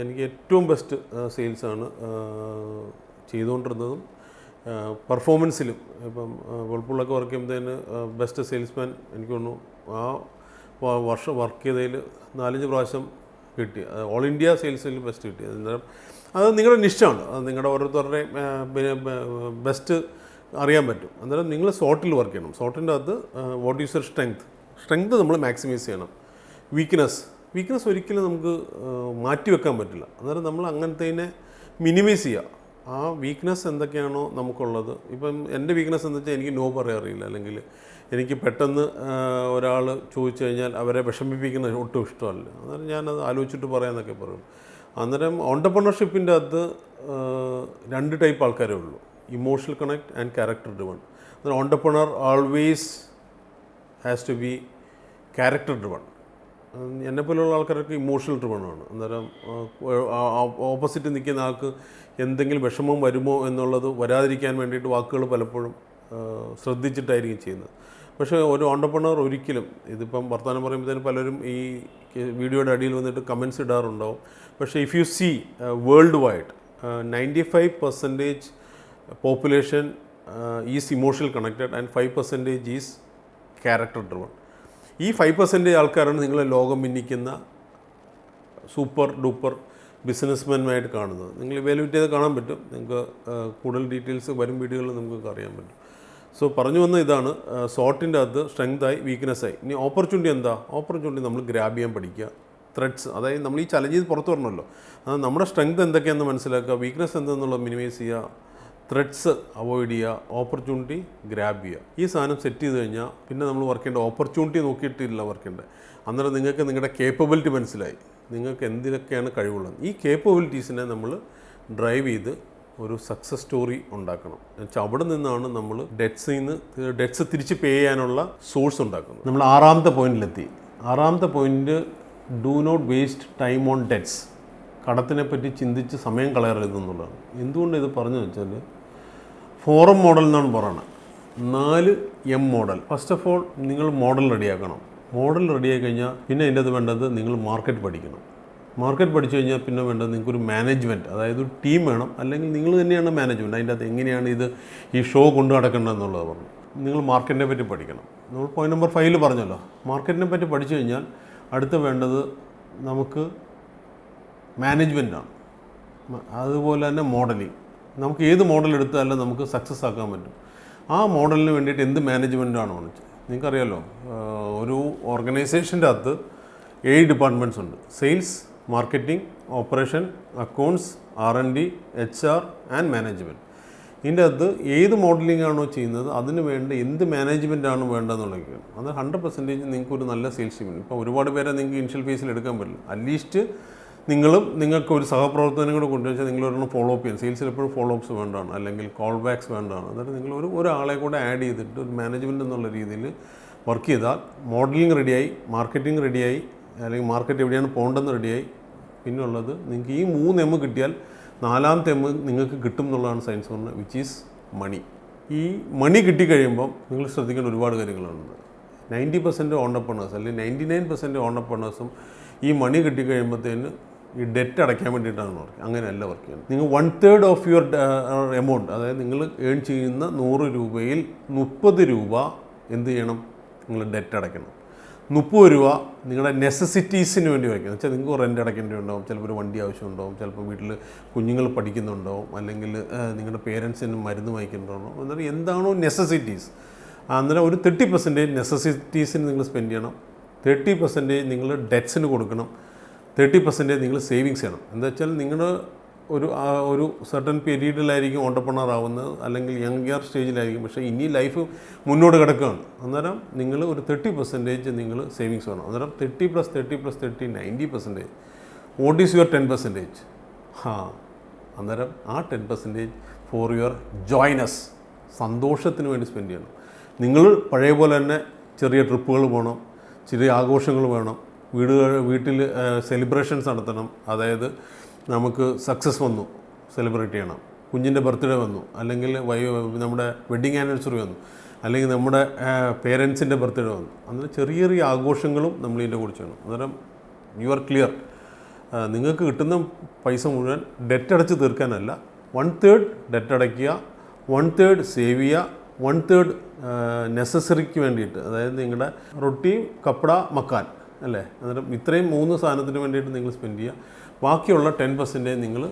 എനിക്ക് ഏറ്റവും ബെസ്റ്റ് സെയിൽസാണ് ചെയ്തുകൊണ്ടിരുന്നതും പെർഫോമൻസിലും. ഇപ്പം വേൾപൂളൊക്കെ വർക്ക് ചെയ്യുമ്പോഴത്തേന് ബെസ്റ്റ് സെയിൽസ്മാൻ എനിക്ക് തോന്നുന്നു ആ വർഷം വർക്ക് ചെയ്തതിൽ 4-5 പ്രാവശ്യം കിട്ടി. ഓൾ ഇന്ത്യ സെയിൽസിൽ ബെസ്റ്റ് കിട്ടി. അന്നേരം അത് നിങ്ങളുടെ നിഷ്ടാണ്. അത് നിങ്ങളുടെ ഓരോരുത്തരുടെയും ബെസ്റ്റ് അറിയാൻ പറ്റും. അന്നേരം നിങ്ങൾ സോട്ടിൽ വർക്ക് ചെയ്യണം. സോട്ടിൻ്റെ അകത്ത് വാട്ട് ഈസ് യുവർ സ്ട്രെങ്ത് നമ്മൾ മാക്സിമൈസ് ചെയ്യണം. വീക്ക്നെസ് ഒരിക്കലും നമുക്ക് മാറ്റി വെക്കാൻ പറ്റില്ല. അന്നേരം നമ്മൾ അങ്ങനത്തേനെ മിനിമൈസ് ചെയ്യുക. ആ വീക്ക്നെസ് എന്തൊക്കെയാണോ നമുക്കുള്ളത്. ഇപ്പം എൻ്റെ വീക്ക്നെസ് എന്ന് വെച്ചാൽ എനിക്ക് നോ പറയാൻ അറിയില്ല, അല്ലെങ്കിൽ എനിക്ക് പെട്ടെന്ന് ഒരാൾ ചോദിച്ചു കഴിഞ്ഞാൽ അവരെ വിഷമിപ്പിക്കുന്ന ഒട്ടും ഇഷ്ടമല്ല. അന്നേരം ഞാനത് ആലോചിച്ചിട്ട് പറയാമെന്നൊക്കെ പറയും. അന്നേരം ഓൺടർപ്രണർഷിപ്പിൻ്റെ അകത്ത് 2 ടൈപ്പ് ആൾക്കാരേ ഉള്ളൂ, emotional connect and character driven. അന്നേരം entrepreneur always has to be character driven. എന്നെപ്പോലുള്ള ആൾക്കാരൊക്കെ ഇമോഷണൽ ഡ്രിവണാണ്. അന്നേരം ഓപ്പോസിറ്റ് നിൽക്കുന്ന ആൾക്ക് എന്തെങ്കിലും വിഷമം വരുമോ എന്നുള്ളത് വരാതിരിക്കാൻ വേണ്ടിയിട്ട് വാക്കുകൾ പലപ്പോഴും ശ്രദ്ധിച്ചിട്ടായിരിക്കും ചെയ്യുന്നത്. പക്ഷേ ഒരു ഓൺടർപ്രണർ ഒരിക്കലും, ഇതിപ്പം വർത്തമാനം പറയുമ്പോഴത്തേനും പലരും ഈ വീഡിയോയുടെ അടിയിൽ വന്നിട്ട് കമൻസ് ഇടാറുണ്ടാവും. പക്ഷേ if you see world wide 95% population is emotional connected and 5% is character driven. ഈ 5% ആൾക്കാരാണ് നിങ്ങളെ ലോകം മിന്നിക്കുന്ന സൂപ്പർ ഡൂപ്പർ ബിസിനസ്മാൻമായിട്ട് കാണുന്നത്. നിങ്ങൾ ഇവാലുവേറ്റ് ചെയ്ത് കാണാൻ പറ്റും. നിങ്ങൾക്ക് കൂടുതൽ ഡീറ്റെയിൽസ് വരും വീഡിയോകളിൽ നമുക്ക് അറിയാൻ പറ്റും. സോ പറഞ്ഞു വന്ന ഇതാണ്, സോട്ടിൻ്റെ അകത്ത് സ്ട്രെങ്തായി വീക്ക്നെസ്സായി. ഇനി ഓപ്പർച്യൂണിറ്റി എന്താ? ഓപ്പർച്യൂണിറ്റി നമ്മൾ ഗ്രാബ് ചെയ്യാൻ പഠിക്കുക. ത്രെഡ്സ്, അതായത് നമ്മൾ ഈ ചലഞ്ച് ചെയ്ത് പുറത്ത് വരണമല്ലോ, അത് നമ്മുടെ സ്ട്രെങ്ത് എന്തൊക്കെയാണെന്ന് മനസ്സിലാക്കുക, വീക്ക്നെസ് എന്താണെന്നുള്ളത് മിനിമൈസ് ചെയ്യുക, ത്രെഡ്സ് അവോയ്ഡ് ചെയ്യുക, ഓപ്പർച്യൂണിറ്റി ഗ്രാബ് ചെയ്യുക. ഈ സാധനം സെറ്റ് ചെയ്ത് കഴിഞ്ഞാൽ പിന്നെ നമ്മൾ വർക്ക് ചെയ്യേണ്ട ഓപ്പർച്യൂണിറ്റി നോക്കിയിട്ടില്ല വർക്ക് ചെയ്യേണ്ടത്. അന്നേരം നിങ്ങൾക്ക് നിങ്ങളുടെ കേപ്പബിലിറ്റി മനസ്സിലായി, നിങ്ങൾക്ക് എന്തിനൊക്കെയാണ് കഴിവുള്ളത്. ഈ കേപ്പബിലിറ്റീസിനെ നമ്മൾ ഡ്രൈവ് ചെയ്ത് ഒരു സക്സസ് സ്റ്റോറി ഉണ്ടാക്കണം. എന്നുവെച്ചാൽ അവിടെ നിന്നാണ് നമ്മൾ ഡെറ്റ്സ് തിരിച്ച് പേ ചെയ്യാനുള്ള സോഴ്സ് ഉണ്ടാക്കുന്നത്. നമ്മൾ 6ാമത്തെ പോയിന്റിലെത്തി. 6ാമത്തെ point, do not waste time on debts. കടത്തിനെ പറ്റി ചിന്തിച്ച് സമയം കളയരുതെന്നുള്ളതാണ്. എന്തുകൊണ്ട് ഇത് പറഞ്ഞു വെച്ചാൽ, ഫോറം മോഡൽ എന്നാണ് പറയുന്നത്. 4M model. First of all നിങ്ങൾ മോഡൽ റെഡിയാക്കണം. മോഡൽ റെഡിയായി കഴിഞ്ഞാൽ പിന്നെ അതിൻ്റെ അത് വേണ്ടത് നിങ്ങൾ മാർക്കറ്റ് പഠിക്കണം. മാർക്കറ്റ് പഠിച്ചു കഴിഞ്ഞാൽ പിന്നെ വേണ്ടത് നിങ്ങൾക്കൊരു മാനേജ്മെൻറ്റ്, അതായത് ഒരു ടീം വേണം, അല്ലെങ്കിൽ നിങ്ങൾ തന്നെയാണ് മാനേജ്മെൻറ്റ്. അതിൻ്റെ അകത്ത് എങ്ങനെയാണ് ഈ ഷോ കൊണ്ടു നടക്കേണ്ടതെന്നുള്ളത് പറഞ്ഞു. നിങ്ങൾ മാർക്കറ്റിനെ പറ്റി പഠിക്കണം. നമ്മൾ പോയിന്റ് നമ്പർ 5 പറഞ്ഞല്ലോ, മാർക്കറ്റിനെ പറ്റി പഠിച്ചു കഴിഞ്ഞാൽ അടുത്ത് വേണ്ടത് നമുക്ക് മാനേജ്മെൻറ്റാണ്. അതുപോലെ തന്നെ മോഡലിംഗ്. നമുക്ക് ഏത് മോഡൽ എടുത്താലും നമുക്ക് സക്സസ് ആക്കാൻ പറ്റും. ആ മോഡലിന് വേണ്ടിയിട്ട് എന്ത് മാനേജ്മെൻറ്റാണ് വേണിച്ചത് നിങ്ങൾക്കറിയാമല്ലോ. ഒരു ഓർഗനൈസേഷൻ്റെ അകത്ത് 7 ഡിപ്പാർട്ട്മെൻറ്റ്സ് ഉണ്ട്. Sales, marketing, operation, accounts, R&D, HR and management. ഇതിൻ്റെ അകത്ത് ഏത് മോഡലിംഗ് ആണോ ചെയ്യുന്നത് അതിന് വേണ്ട എന്ത് മാനേജ്മെൻറ്റാണ് വേണ്ടതെന്നുള്ളതൊക്കെയാണ്. അത് 100% നിങ്ങൾക്കൊരു നല്ല സെയിൽസ് ടീം. ഇപ്പോൾ ഒരുപാട് പേരെ നിങ്ങൾക്ക് ഇനിഷ്യൽ ഫേസിൽ എടുക്കാൻ പറ്റില്ല. അറ്റ്ലീസ്റ്റ് നിങ്ങൾക്ക് ഒരു സഹപ്രവർത്തനം കൂടെ കൊണ്ടുവച്ചാൽ നിങ്ങളൊരെണ്ണം ഫോളോ അപ്പ് ചെയ്യണം. സെയിൽസിൽ എപ്പോഴും ഫോളോ അപ്സ് വേണ്ടതാണ്, അല്ലെങ്കിൽ കോൾ ബാക്സ് വേണ്ടതാണ്. അതായത് നിങ്ങൾ ഒരാളെ കൂടെ ആഡ് ചെയ്തിട്ട് ഒരു മാനേജ്മെൻറ്റ് എന്നുള്ള രീതിയിൽ വർക്ക് ചെയ്താൽ മോഡലിംഗ് റെഡിയായി, മാർക്കറ്റിംഗ് റെഡിയായി, അല്ലെങ്കിൽ മാർക്കറ്റ് എവിടെയാണ് പോകേണ്ടതെന്ന് റെഡിയായി. പിന്നെ ഉള്ളത് നിങ്ങൾക്ക് ഈ 3M കിട്ടിയാൽ 4ാമത്തെ M നിങ്ങൾക്ക് കിട്ടും എന്നുള്ളതാണ് സയൻസ് പറഞ്ഞത്, വിച്ച് ഈസ് മണി. ഈ മണി കിട്ടിക്കഴിയുമ്പം നിങ്ങൾ ശ്രദ്ധിക്കേണ്ട ഒരുപാട് കാര്യങ്ങളുണ്ട്. 90% ഓണ്ടർപ്രണേഴ്സ് അല്ലെങ്കിൽ 99% ഓണ്ടർപ്രണേഴ്സും ഈ മണി കിട്ടിക്കഴിയുമ്പോഴത്തേന് ഈ ഡെറ്റ് അടയ്ക്കാൻ വേണ്ടിയിട്ടാണ് വർക്ക്. അങ്ങനെയല്ല വർക്ക് ചെയ്യുന്നത്. നിങ്ങൾ 1/3 ഓഫ് യുവർ എമൗണ്ട്, അതായത് നിങ്ങൾ ഏൺ ചെയ്യുന്ന 100 രൂപയിൽ 30 രൂപ എന്ത് ചെയ്യണം? നിങ്ങൾ ഡെറ്റ് അടയ്ക്കണം. 30 രൂപ നിങ്ങളുടെ നെസസിറ്റീസിന് വേണ്ടി വയ്ക്കണം. വെച്ചാൽ നിങ്ങൾക്ക് റെൻ്റ് അടയ്ക്കേണ്ടി ഉണ്ടാവും, ചിലപ്പോൾ ഒരു വണ്ടി ആവശ്യമുണ്ടാവും, ചിലപ്പോൾ വീട്ടിൽ കുഞ്ഞുങ്ങൾ പഠിക്കുന്നുണ്ടാവും, അല്ലെങ്കിൽ നിങ്ങളുടെ പേരൻസിന് മരുന്ന് വാങ്ങിക്കുന്നുണ്ടാവും. അന്നേരം എന്താണോ നെസസിറ്റീസ്, അന്നേരം ഒരു 30% നെസസിറ്റീസിന് നിങ്ങൾ സ്പെൻഡ് ചെയ്യണം, 30% നിങ്ങൾ ഡെറ്റ്സിന് കൊടുക്കണം, 30% നിങ്ങൾ സേവിങ്സ് ചെയ്യണം. എന്താ വെച്ചാൽ നിങ്ങൾ ഒരു സർട്ടൻ പീരീഡിലായിരിക്കും ഓണ്ടർപ്രണർ ആവുന്നത്, അല്ലെങ്കിൽ യങ്ങർ സ്റ്റേജിലായിരിക്കും. പക്ഷേ ഇനി ലൈഫ് മുന്നോട്ട് കിടക്കുകയാണ്. അന്നേരം നിങ്ങൾ ഒരു 30% നിങ്ങൾ സേവിങ്സ് വേണം. അന്നേരം 30+30+30 90%. What is your 10%? അന്നേരം ആ 10% ഫോർ യുവർ ജോയിനസ്. സന്തോഷത്തിന് വേണ്ടി സ്പെൻഡ് ചെയ്യണം. നിങ്ങൾ പഴയ പോലെ തന്നെ ചെറിയ ട്രിപ്പുകൾ പോകണം, ചെറിയ ആഘോഷങ്ങൾ വേണം, വീട്ടിൽ സെലിബ്രേഷൻസ് നടത്തണം. അതായത് നമുക്ക് സക്സസ് വന്നു സെലിബ്രേറ്റ് ചെയ്യണം, കുഞ്ഞിൻ്റെ ബർത്ത്ഡേ വന്നു, അല്ലെങ്കിൽ നമ്മുടെ വെഡ്ഡിങ് ആനിവേഴ്സറി വന്നു, അല്ലെങ്കിൽ നമ്മുടെ പേരൻസിൻ്റെ ബർത്ത്ഡേ വന്നു. അങ്ങനെ ചെറിയ ചെറിയ ആഘോഷങ്ങളും നമ്മൾ ഇതിൻ്റെ കൂടെ ചെയ്യണം. അന്നേരം യു ആർ ക്ലിയർ. നിങ്ങൾക്ക് കിട്ടുന്ന പൈസ മുഴുവൻ ഡെറ്റ് അടച്ച് തീർക്കാനല്ല, 1/3 ഡെറ്റ് അടയ്ക്കുക, 1/3 സേവ് ചെയ്യുക, 1/3 നെസസറിക്ക് വേണ്ടിയിട്ട്, അതായത് നിങ്ങളുടെ റൊട്ടി, കപ്പട, മക്കാൻ അല്ലേ, അന്നേരം ഇത്രയും 3 സാധനത്തിന് വേണ്ടിയിട്ട് നിങ്ങൾ സ്പെൻഡ് ചെയ്യുക. ബാക്കിയുള്ള 10% നിങ്ങൾ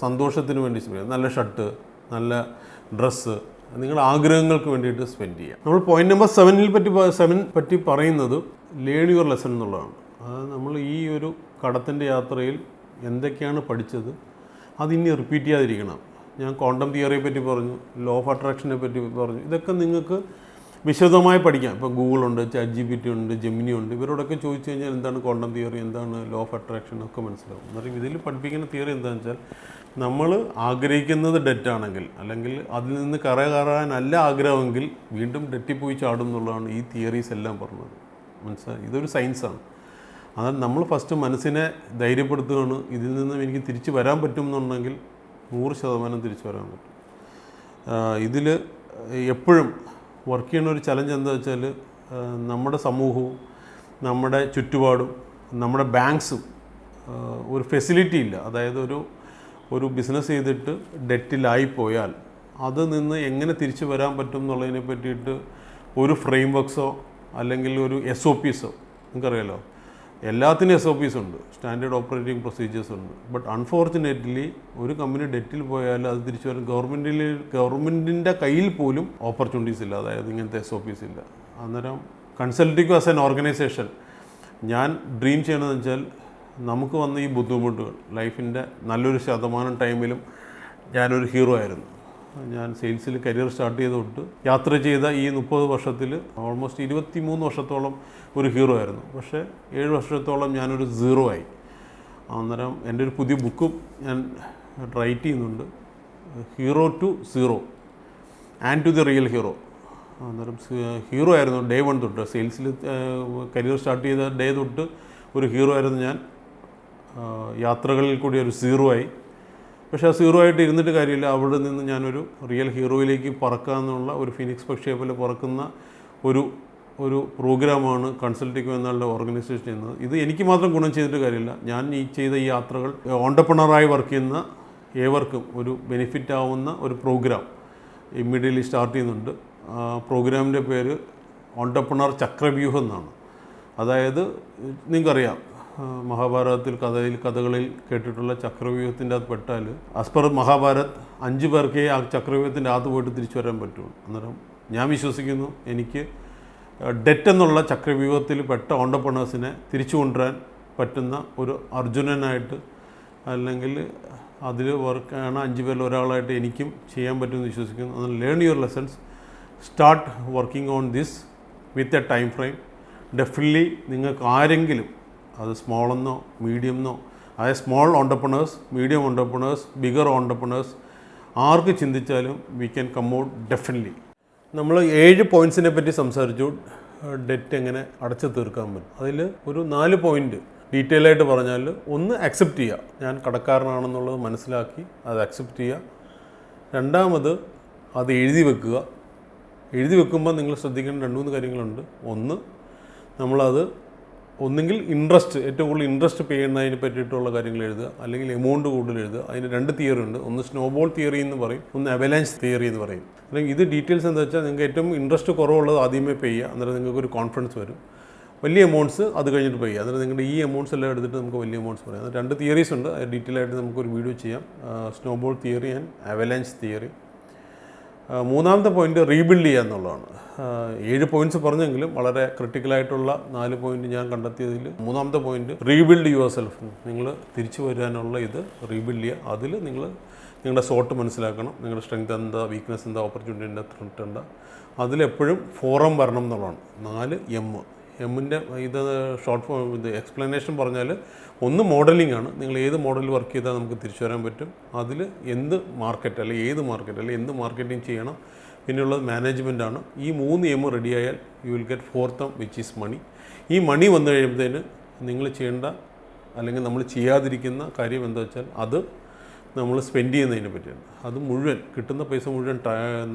സന്തോഷത്തിന് വേണ്ടി സ്പെൻഡ് ചെയ്യുക. നല്ല ഷർട്ട്, നല്ല ഡ്രസ്സ്, നിങ്ങളുടെ ആഗ്രഹങ്ങൾക്ക് വേണ്ടിയിട്ട് സ്പെൻഡ് ചെയ്യുക. നമ്മൾ പോയിന്റ് നമ്പർ 7 പറ്റി പറയുന്നത് ലേൺ യുവർ ലെസൺ എന്നുള്ളതാണ്. അതായത് നമ്മൾ ഈ ഒരു കടത്തിൻ്റെ യാത്രയിൽ എന്തൊക്കെയാണ് പഠിച്ചത് അതിനി റിപ്പീറ്റ് ചെയ്യാതിരിക്കണം. ഞാൻ ക്വാണ്ടം തിയറിയെ പറ്റി പറഞ്ഞു, ലോ ഓഫ് അട്രാക്ഷനെ പറ്റി പറഞ്ഞു. ഇതൊക്കെ നിങ്ങൾക്ക് വിശദമായി പഠിക്കാം. ഇപ്പോൾ ഗൂഗിളുണ്ട്, ChatGPT ഉണ്ട്, ജെമിനി ഉണ്ട്. ഇവരോടൊക്കെ ചോദിച്ചു കഴിഞ്ഞാൽ എന്താണ് ക്വാണ്ടം തിയറി, എന്താണ് ലോ ഓഫ് അട്രാക്ഷൻ ഒക്കെ മനസ്സിലാവും. എന്നറിയും ഇതിൽ പഠിപ്പിക്കുന്ന തിയറി എന്താണെന്ന് വെച്ചാൽ, നമ്മൾ ആഗ്രഹിക്കുന്നത് ഡെറ്റാണെങ്കിൽ, അല്ലെങ്കിൽ അതിൽ നിന്ന് കയറാനല്ല ആഗ്രഹമെങ്കിൽ വീണ്ടും ഡെറ്റിൽ പോയി ചാടും എന്നുള്ളതാണ് ഈ തിയറീസ് എല്ലാം പറഞ്ഞത്. മനസ്സിലായി? ഇതൊരു സയൻസാണ്. അതായത് നമ്മൾ ഫസ്റ്റ് മനസ്സിനെ ധൈര്യപ്പെടുത്തുകയാണ്. ഇതിൽ നിന്നും എനിക്ക് തിരിച്ച് വരാൻ പറ്റും എന്നുണ്ടെങ്കിൽ 100% തിരിച്ചു വരാൻ പറ്റും. ഇതിൽ എപ്പോഴും വർക്ക് ചെയ്യുന്ന ഒരു ചലഞ്ച് എന്താ വെച്ചാൽ, നമ്മുടെ സമൂഹവും നമ്മുടെ ചുറ്റുപാടും നമ്മുടെ ബാങ്ക്സും ഒരു ഫെസിലിറ്റി ഇല്ല. അതായത് ഒരു ബിസിനസ് ചെയ്തിട്ട് ഡെറ്റിലായിപ്പോയാൽ അത് നിന്ന് എങ്ങനെ തിരിച്ചു വരാൻ പറ്റും എന്നുള്ളതിനെ പറ്റിയിട്ട് ഒരു ഫ്രെയിം വർക്ക്സോ അല്ലെങ്കിൽ ഒരു SOPസോ, നിങ്ങൾക്കറിയാലോ, എല്ലാത്തിനും SOPs ഉണ്ട്, സ്റ്റാൻഡേർഡ് ഓപ്പറേറ്റിംഗ് പ്രൊസീജിയേഴ്സ് ഉണ്ട്. ബട്ട് അൺഫോർച്ചുനേറ്റ്ലി ഒരു കമ്പനി ഡെറ്റിൽ പോയാൽ അത് തിരിച്ചു വരാൻ ഗവൺമെൻറ്റിൻ്റെ കയ്യിൽ പോലും ഓപ്പർച്യൂണിറ്റീസ് ഇല്ല. അതായത് ഇങ്ങനത്തെ SOPs ഇല്ല. അന്നേരം കൺസൾട്ടിംഗ് ആസ് ആൻ ഓർഗനൈസേഷൻ ഞാൻ ഡ്രീം ചെയ്യണമെന്ന് വെച്ചാൽ, നമുക്ക് വന്ന ഈ ബുദ്ധിമുട്ടുകൾ ലൈഫിൻ്റെ നല്ലൊരു ശതമാനം ടൈമിലും ഞാനൊരു ഹീറോ ആയിരുന്നു. ഞാൻ സെയിൽസിൽ കരിയർ സ്റ്റാർട്ട് ചെയ്ത് തൊട്ട് യാത്ര ചെയ്ത ഈ 30 വർഷത്തിൽ ഓൾമോസ്റ്റ് 23 വർഷത്തോളം ഒരു ഹീറോ ആയിരുന്നു. പക്ഷേ 7 വർഷത്തോളം ഞാനൊരു സീറോ ആയി. അന്നേരം എൻ്റെ ഒരു പുതിയ ബുക്കും ഞാൻ റൈറ്റ് ചെയ്യുന്നുണ്ട്, hero to zero and to the real hero. അന്നേരം ഹീറോ ആയിരുന്നു ഡേ 1 തൊട്ട്, സെയിൽസിൽ കരിയർ സ്റ്റാർട്ട് ചെയ്ത ഡേ തൊട്ട് ഒരു ഹീറോ ആയിരുന്നു ഞാൻ. യാത്രകളിൽ കൂടി ഒരു സീറോ ആയി. പക്ഷേ ആ സീറോ ആയിട്ട് ഇരുന്നിട്ട് കാര്യമില്ല. അവിടെ നിന്ന് ഞാനൊരു റിയൽ ഹീറോയിലേക്ക് പറക്കാമെന്നുള്ള ഒരു ഫിനിക്സ് പക്ഷിയെ പോലെ പറക്കുന്ന ഒരു പ്രോഗ്രാമാണ് കൺസൾട്ടിംഗ് എന്നുള്ള ഓർഗനൈസേഷൻ ചെയ്യുന്നത്. ഇത് എനിക്ക് മാത്രം ഗുണം ചെയ്തിട്ട് കാര്യമില്ല. ഞാൻ ചെയ്ത ഈ യാത്രകൾ ഓൺടർപ്രണറായി വർക്ക് ചെയ്യുന്ന ഏവർക്കും ഒരു ബെനിഫിറ്റ് ആവുന്ന ഒരു പ്രോഗ്രാം ഇമ്മീഡിയറ്റ്ലി സ്റ്റാർട്ട് ചെയ്യുന്നുണ്ട്. പ്രോഗ്രാമിൻ്റെ പേര് ഓൺടർപ്രണർ ചക്രവ്യൂഹം എന്നാണ്. അതായത് നിങ്ങൾക്കറിയാം, മഹാഭാരതത്തിൽ കഥകളിൽ കേട്ടിട്ടുള്ള ചക്രവ്യൂഹത്തിൻ്റെ അകത്ത് പെട്ടാൽ, ആസ് പെർ മഹാഭാരത് 5 പേർക്കേ ആ ചക്രവ്യൂഹത്തിൻ്റെ അകത്ത് പോയിട്ട് തിരിച്ചു വരാൻ പറ്റുള്ളൂ. അന്നേരം ഞാൻ വിശ്വസിക്കുന്നു, എനിക്ക് ഡെറ്റ് എന്നുള്ള ചക്രവ്യൂഹത്തിൽ പെട്ട ഓൺടർപ്രണേഴ്സിനെ തിരിച്ചു കൊണ്ടുവരാൻ പറ്റുന്ന ഒരു അർജുനനായിട്ട്, അല്ലെങ്കിൽ അതിൽ വർക്കാണ് 5 പേരിൽ ഒരാളായിട്ട് എനിക്കും ചെയ്യാൻ പറ്റുമെന്ന് വിശ്വസിക്കുന്നു. അതിൽ learn your lessons, start working on this with a time frame. Definitely നിങ്ങൾക്ക് ആരെങ്കിലും, അത് സ്മോളെന്നോ മീഡിയമെന്നോ, അതായത് small entrepreneurs, medium entrepreneurs, bigger entrepreneurs, ആർക്ക് ചിന്തിച്ചാലും we can come out definitely. നമ്മൾ 7 പോയിൻറ്റ്സിനെ പറ്റി സംസാരിച്ചു, ഡെറ്റ് എങ്ങനെ അടച്ചു തീർക്കാൻ പറ്റും. അതിൽ ഒരു 4 പോയിൻറ്റ് ഡീറ്റെയിൽ ആയിട്ട് പറഞ്ഞാൽ, ഒന്ന് അക്സെപ്റ്റ് ചെയ്യുക, ഞാൻ കടക്കാരനാണെന്നുള്ളത് മനസ്സിലാക്കി അത് അക്സെപ്റ്റ് ചെയ്യുക. രണ്ടാമത് അത് എഴുതി വെക്കുക. എഴുതി വെക്കുമ്പോൾ നിങ്ങൾ ശ്രദ്ധിക്കേണ്ട 2-3 കാര്യങ്ങളുണ്ട്. ഒന്ന്, നമ്മളത് ഒന്നുകിൽ ഇൻട്രസ്റ്റ്, ഏറ്റവും കൂടുതൽ ഇൻട്രസ്റ്റ് പേ ചെയ്യുന്നതിനെ പറ്റിയിട്ടുള്ള കാര്യങ്ങൾ എഴുതുക, അല്ലെങ്കിൽ എമൗണ്ട് കൂടുതൽ എഴുതുക. അതിന് 2 തിയറി ഉണ്ട്. ഒന്ന് സ്നോബോൾ തിയറി എന്ന് പറയും, ഒന്ന് അവലാഞ്ച് തിയറി എന്ന് പറയും. അല്ലെങ്കിൽ ഇത് ഡീറ്റെയിൽസ് എന്താ വെച്ചാൽ, നിങ്ങൾക്ക് ഏറ്റവും ഇൻട്രസ്റ്റ് കുറവുള്ളത് ആദ്യമേ പേ ചെയ്യുക, അന്നേരം നിങ്ങൾക്കൊരു കോൺഫിഡൻസ് വരും. വലിയ എമൗണ്ട്സ് അത് കഴിഞ്ഞിട്ട് പേ ചെയ്യുക, അന്നേരം നിങ്ങളുടെ ഈ എമൗണ്ട്സ് എല്ലാം എടുത്തിട്ട് നമുക്ക് വലിയ എമൗണ്ട്സ് പറയാം. 2 തിയറീസ് ഉണ്ട്, ഡീറ്റെയിൽ ആയിട്ട് നമുക്കൊരു വീഡിയോ ചെയ്യാം, snowball theory and avalanche theory. മൂന്നാമത്തെ പോയിന്റ് റീബിൽഡ് ചെയ്യുക എന്നുള്ളതാണ്. 7 പോയിന്റ്സ് പറഞ്ഞെങ്കിലും വളരെ ക്രിട്ടിക്കലായിട്ടുള്ള 4 പോയിന്റ് ഞാൻ കണ്ടെത്തിയതിൽ മൂന്നാമത്തെ പോയിന്റ് റീബിൽഡ് യുവർ സെൽഫ്. നിങ്ങൾ തിരിച്ചു വരാനുള്ള ഇത് റീബിൽഡ് ചെയ്യുക. അതിൽ നിങ്ങളുടെ സോട്ട് മനസ്സിലാക്കണം, നിങ്ങളുടെ സ്ട്രെങ്ത് എന്താ, വീക്ക്നെസ് എന്താ, ഓപ്പർച്യൂണിറ്റി എന്താ, ത്രെറ്റ് എന്താ. അതിലെപ്പോഴും ഫോറം വരണം എന്നുള്ളതാണ്. 4 M. എമ്മിൻ്റെ ഇത് ഷോർട്ട് ഫോം, ഇത് എക്സ്പ്ലനേഷൻ പറഞ്ഞാൽ, ഒന്ന് മോഡലിംഗ് ആണ്. നിങ്ങൾ ഏത് മോഡൽ വർക്ക് ചെയ്താൽ നമുക്ക് തിരിച്ചു വരാൻ പറ്റും, അതിൽ എന്ത് മാർക്കറ്റ് അല്ലെങ്കിൽ ഏത് മാർക്കറ്റ് അല്ലെങ്കിൽ എന്ത് മാർക്കറ്റിംഗ് ചെയ്യണം, പിന്നെയുള്ളത് മാനേജ്മെൻറ്റാണ്. ഈ 3 എം റെഡിയായാൽ you will get 4th M which is money. ഈ മണി വന്നു കഴിയുമ്പോഴത്തേന് നിങ്ങൾ ചെയ്യേണ്ട അല്ലെങ്കിൽ നമ്മൾ ചെയ്യാതിരിക്കുന്ന കാര്യം എന്താ വെച്ചാൽ അത് നമ്മൾ സ്പെൻഡ് ചെയ്യുന്നതിനെ പറ്റിയാണ്. അത് മുഴുവൻ കിട്ടുന്ന പൈസ മുഴുവൻ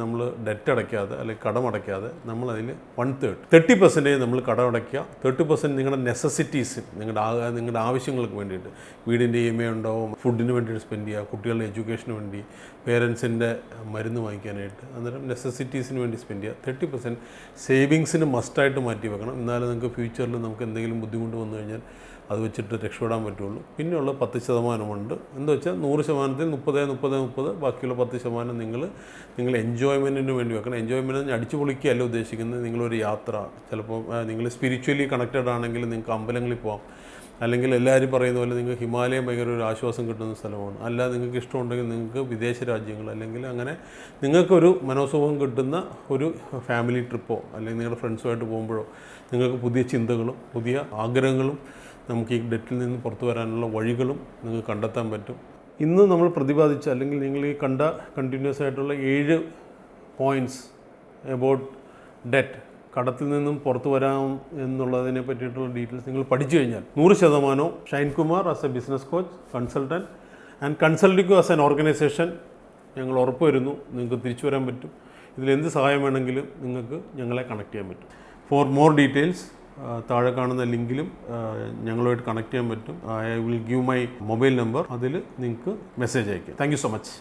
നമ്മൾ ഡെറ്റ് അടയ്ക്കാതെ അല്ലെങ്കിൽ കടമടയ്ക്കാതെ നമ്മളതിൽ 30% നമ്മൾ കടമടയ്ക്കുക. 30% നിങ്ങളുടെ നെസസിറ്റീസ്, നിങ്ങളുടെ ആവശ്യങ്ങൾക്ക് വേണ്ടിയിട്ട്, വീടിൻ്റെ EMI ഉണ്ടാവും, ഫുഡിന് വേണ്ടിയിട്ട് സ്പെൻഡ് ചെയ്യുക, കുട്ടികളുടെ എഡ്യൂക്കേഷന് വേണ്ടി, പേരൻസിൻ്റെ മരുന്ന് വാങ്ങിക്കാനായിട്ട്, അന്നേരം നെസസിറ്റീസിന് വേണ്ടി സ്പെൻഡ് ചെയ്യുക. 30% സേവിങ്സിന് മസ്റ്റായിട്ട് മാറ്റി വെക്കണം. എന്നാലും നിങ്ങൾക്ക് ഫ്യൂച്ചറിൽ നമുക്ക് എന്തെങ്കിലും ബുദ്ധിമുട്ട് വന്നു കഴിഞ്ഞാൽ അത് വെച്ചിട്ട് രക്ഷപ്പെടാൻ പറ്റുള്ളൂ. പിന്നെയുള്ള 10% എന്താ വെച്ചാൽ 100%-ൽ 30 ബാക്കിയുള്ള 10% നിങ്ങൾ എൻജോയ്മെൻറ്റിന് വേണ്ടി വെക്കണം. എൻജോയ്മെൻറ്റ് അടിച്ചു പൊളിക്കുകയല്ല ഉദ്ദേശിക്കുന്നത്. നിങ്ങളൊരു യാത്ര, ചിലപ്പോൾ നിങ്ങൾ സ്പിരിച്വലി കണക്റ്റഡ് ആണെങ്കിൽ നിങ്ങൾക്ക് അമ്പലങ്ങളിൽ പോകാം, അല്ലെങ്കിൽ എല്ലാവരും പറയുന്ന പോലെ നിങ്ങൾക്ക് ഹിമാലയം ഭയങ്കര ഒരു ആശ്വാസം കിട്ടുന്ന സ്ഥലമാണ്. അല്ല നിങ്ങൾക്ക് ഇഷ്ടമുണ്ടെങ്കിൽ നിങ്ങൾക്ക് വിദേശ രാജ്യങ്ങൾ, അല്ലെങ്കിൽ അങ്ങനെ നിങ്ങൾക്കൊരു മനോസുഖം കിട്ടുന്ന ഒരു ഫാമിലി ട്രിപ്പോ അല്ലെങ്കിൽ നിങ്ങളുടെ ഫ്രണ്ട്സുമായിട്ട് പോകുമ്പോഴോ നിങ്ങൾക്ക് പുതിയ ചിന്തകളും പുതിയ ആഗ്രഹങ്ങളും നമുക്ക് ഈ ഡെറ്റിൽ നിന്ന് പുറത്തു വരാനുള്ള വഴികളും നിങ്ങൾക്ക് കണ്ടെത്താൻ പറ്റും. ഇന്ന് നമ്മൾ പ്രതിപാദിച്ച അല്ലെങ്കിൽ നിങ്ങൾ ഈ കണ്ട കണ്ടിന്യൂസ് ആയിട്ടുള്ള 7 പോയിൻറ്റ്സ് എബൌട്ട് ഡെറ്റ്, കടത്തിൽ നിന്നും പുറത്തു വരാം എന്നുള്ളതിനെ പറ്റിയിട്ടുള്ള ഡീറ്റെയിൽസ് നിങ്ങൾ പഠിച്ചു കഴിഞ്ഞാൽ 100% Shine Kumar as A business coach, consultant and consulting as an organisation ഞങ്ങൾ ഉറപ്പ് വരുന്നു നിങ്ങൾക്ക് തിരിച്ചു വരാൻ പറ്റും. ഇതിലെന്ത് സഹായം വേണമെങ്കിലും നിങ്ങൾക്ക് ഞങ്ങളെ കണക്ട് ചെയ്യാൻ പറ്റും. ഫോർ മോർ ഡീറ്റെയിൽസ് താഴെ കാണുന്ന ലിങ്കിലും ഞങ്ങളുമായിട്ട് കണക്ട് ചെയ്യാൻ പറ്റും. I will give my mobile number, അതിൽ നിങ്ങൾക്ക് മെസ്സേജ് അയക്കാം. Thank you so much.